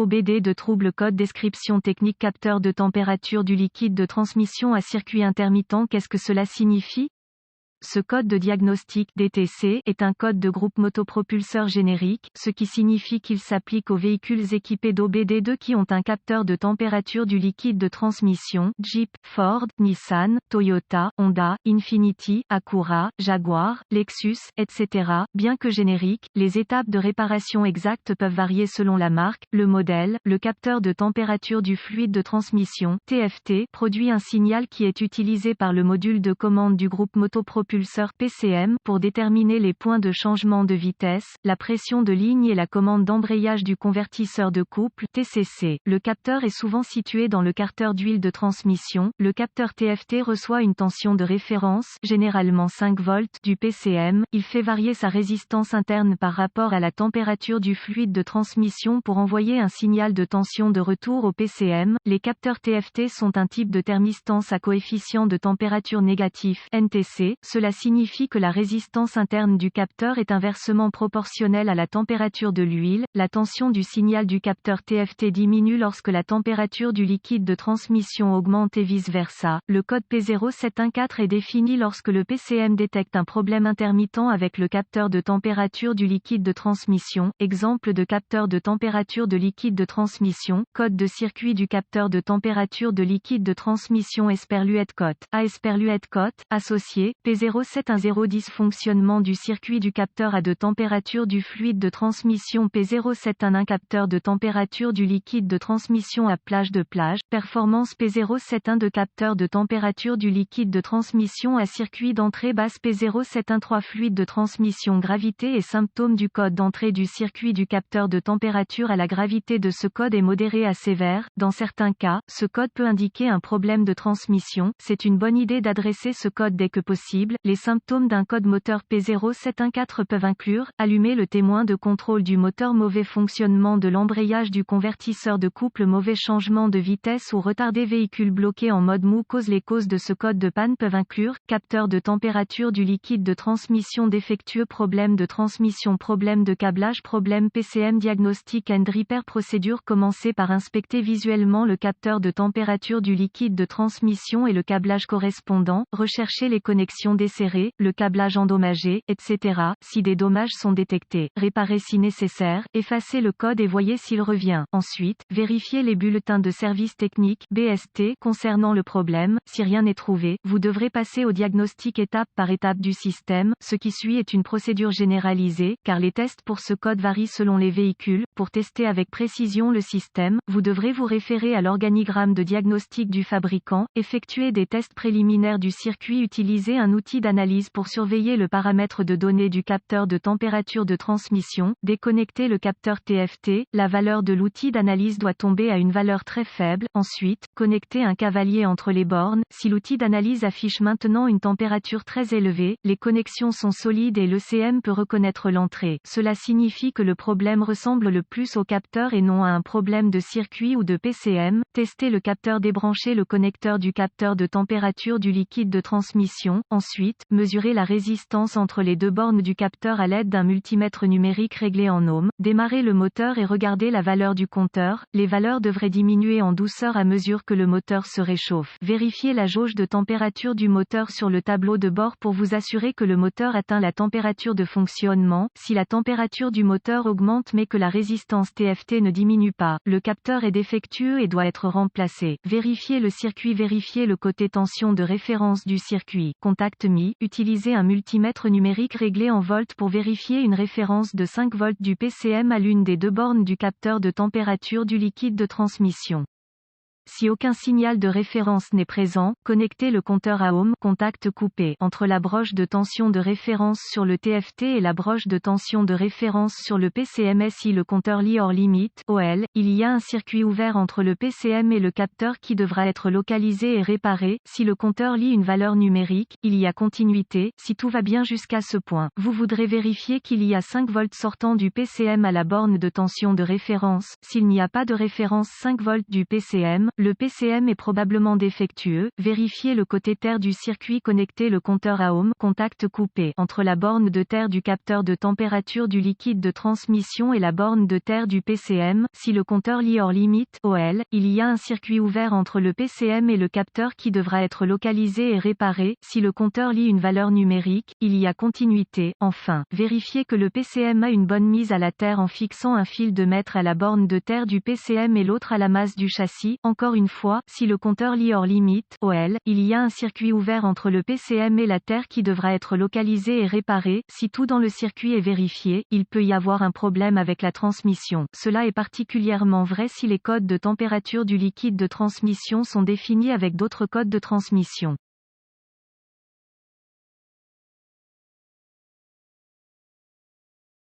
OBD de trouble code description technique capteur de température du liquide de transmission à circuit intermittent. Qu'est-ce que cela signifie? Ce code de diagnostic DTC est un code de groupe motopropulseur générique, ce qui signifie qu'il s'applique aux véhicules équipés d'OBD2 qui ont un capteur de température du liquide de transmission, Jeep, Ford, Nissan, Toyota, Honda, Infiniti, Acura, Jaguar, Lexus, etc. Bien que génériques, les étapes de réparation exactes peuvent varier selon la marque, le modèle. Le capteur de température du fluide de transmission, TFT, produit un signal qui est utilisé par le module de commande du groupe motopropulseur PCM pour déterminer les points de changement de vitesse, la pression de ligne et la commande d'embrayage du convertisseur de couple TCC. Le capteur est souvent situé dans le carter d'huile de transmission. Le capteur TFT reçoit une tension de référence, généralement 5 volts, du PCM. Il fait varier sa résistance interne par rapport à la température du fluide de transmission pour envoyer un signal de tension de retour au PCM. Les capteurs TFT sont un type de thermistance à coefficient de température négatif NTC. Cela signifie que la résistance interne du capteur est inversement proportionnelle à la température de l'huile. La tension du signal du capteur TFT diminue lorsque la température du liquide de transmission augmente et vice-versa. Le code P0714 est défini lorsque le PCM détecte un problème intermittent avec le capteur de température du liquide de transmission. Exemple de capteur de température de liquide de transmission. Code de circuit du capteur de température de liquide de transmission Esperluette-Cote. A Esperluette-Cote, associé, P0710 dysfonctionnement du circuit du capteur à de température du fluide de transmission. P0711 capteur de température du liquide de transmission à plage de plage. Performance P0712 capteur de température du liquide de transmission à circuit d'entrée basse. P0713 fluide de transmission. Gravité et symptômes du code d'entrée du circuit du capteur de température à la gravité de ce code est modérée à sévère. Dans certains cas, ce code peut indiquer un problème de transmission. C'est une bonne idée d'adresser ce code dès que possible. Les symptômes d'un code moteur P0714 peuvent inclure allumer le témoin de contrôle du moteur, mauvais fonctionnement de l'embrayage du convertisseur de couple, mauvais changement de vitesse ou retarder véhicule bloqué en mode mou. Les causes de ce code de panne peuvent inclure capteur de température du liquide de transmission défectueux, problème de transmission, problème de câblage, problème PCM. Diagnostic and repair procédure. Commencer par inspecter visuellement le capteur de température du liquide de transmission et le câblage correspondant, rechercher les connexions desserrées, le câblage endommagé, etc. Si des dommages sont détectés, réparer si nécessaire, effacer le code et voyez s'il revient. Ensuite, vérifiez les bulletins de service technique BST concernant le problème. Si rien n'est trouvé, vous devrez passer au diagnostic étape par étape du système. Ce qui suit est une procédure généralisée, car les tests pour ce code varient selon les véhicules. Pour tester avec précision le système, vous devrez vous référer à l'organigramme de diagnostic du fabricant, effectuer des tests préliminaires du circuit, utiliser un outil d'analyse pour surveiller le paramètre de données du capteur de température de transmission, déconnecter le capteur TFT. La valeur de l'outil d'analyse doit tomber à une valeur très faible. Ensuite, connecter un cavalier entre les bornes. Si l'outil d'analyse affiche maintenant une température très élevée, les connexions sont solides et l'ECM peut reconnaître l'entrée. Cela signifie que le problème ressemble le plus au capteur et non à un problème de circuit ou de PCM. Tester le capteur, débrancher le connecteur du capteur de température du liquide de transmission. Ensuite, mesurer la résistance entre les deux bornes du capteur à l'aide d'un multimètre numérique réglé en ohms. Démarrer le moteur et regarder la valeur du compteur. Les valeurs devraient diminuer en douceur à mesure que le moteur se réchauffe. Vérifiez la jauge de température du moteur sur le tableau de bord pour vous assurer que le moteur atteint la température de fonctionnement. Si la température du moteur augmente mais que la résistance TFT ne diminue pas, le capteur est défectueux et doit être remplacé. Vérifiez le circuit. Vérifiez le côté tension de référence du circuit. Contact mis. Utilisez un multimètre numérique réglé en volts pour vérifier une référence de 5 volts du PCM à l'une des deux bornes du capteur de température du liquide de transmission. Si aucun signal de référence n'est présent, connectez le compteur à ohms, contact coupé, entre la broche de tension de référence sur le TFT et la broche de tension de référence sur le PCM. Si le compteur lit hors limite, OL, il y a un circuit ouvert entre le PCM et le capteur qui devra être localisé et réparé. Si le compteur lit une valeur numérique, il y a continuité. Si tout va bien jusqu'à ce point, vous voudrez vérifier qu'il y a 5 volts sortant du PCM à la borne de tension de référence. S'il n'y a pas de référence 5 volts du PCM, Le PCM est probablement défectueux, vérifiez le côté terre du circuit connecté le compteur à ohm, contact coupé, entre la borne de terre du capteur de température du liquide de transmission et la borne de terre du PCM, si le compteur lit hors limite, OL, il y a un circuit ouvert entre le PCM et le capteur qui devra être localisé et réparé, si le compteur lit une valeur numérique, il y a continuité, enfin, vérifiez que le PCM a une bonne mise à la terre en fixant un fil de mètre à la borne de terre du PCM et l'autre à la masse du châssis, encore une fois, si le compteur lit hors limite, OL, il y a un circuit ouvert entre le PCM et la terre qui devra être localisé et réparé, si tout dans le circuit est vérifié, il peut y avoir un problème avec la transmission. Cela est particulièrement vrai si les codes de température du liquide de transmission sont définis avec d'autres codes de transmission.